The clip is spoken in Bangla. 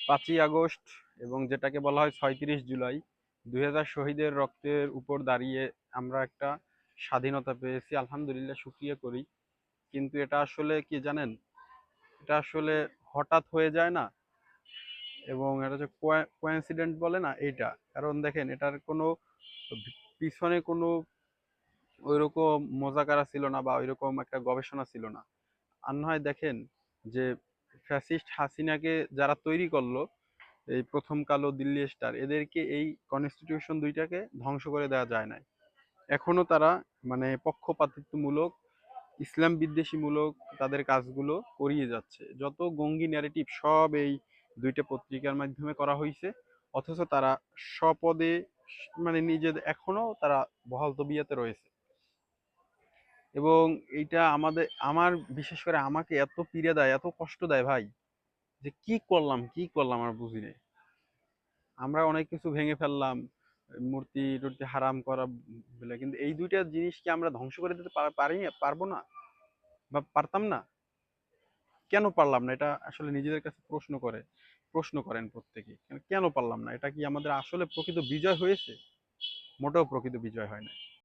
5ই আগস্ট এবং যেটাকে বলা হয় 36 জুলাই 2000 শহীদের রক্তের উপর দাঁড়িয়ে আমরা একটা স্বাধীনতা পেয়েছি, আলহামদুলিল্লাহ শুকরিয়া করি। কিন্তু এটা আসলে কি জানেন, এটা আসলে হঠাৎ হয়ে যায় না, এবং এটা হচ্ছে কোইন্সিডেন্ট বলে না এইটা। কারণ দেখেন এটার কোনো পিছনে কোনো ওইরকম মোজাকারা ছিল না বা ওইরকম একটা গবেষণা ছিল না। আর না হয় দেখেন যে ফ্যাসিস্ট হাসিনাকে যারা তৈরি করলো, এই প্রথম কালো, দিল্লি স্টার, এদেরকে এই কনস্টিটিউশন দুইটাকে ধ্বংস করে দেওয়া যায় নাই। এখনো তারা মানে পক্ষপাতিত্বমূলক, ইসলাম বিদ্বেষীমূলক তাদের কাজগুলো করিয়ে যাচ্ছে। যত গঙ্গি ন্যারেটিভ সব এই দুইটা পত্রিকার মাধ্যমে করা হয়েছে, অথচ তারা স্বপদে মানে নিজেদের এখনো তারা বহাল তবিয়াতে রয়েছে। এবং এইটা আমার বিশেষ করে আমাকে এত পীড়া দেয়, এত কষ্ট দেয় ভাই, যে কি করলাম আর বুঝি নেই। আমরা অনেক কিছু ভেঙে ফেললাম, মূর্তি টুর্তি হারাম করা বলে, কিন্তু এই দুইটা জিনিস কি আমরা ধ্বংস করে দিতে পারবো না বা পারতাম না? কেন পারলাম না? এটা আসলে নিজেদের কাছে প্রশ্ন করেন প্রত্যেকে, কেন পারলাম না? এটা কি আমাদের আসলে প্রকৃত বিজয় হয়েছে? মোটেও প্রকৃত বিজয় হয় না।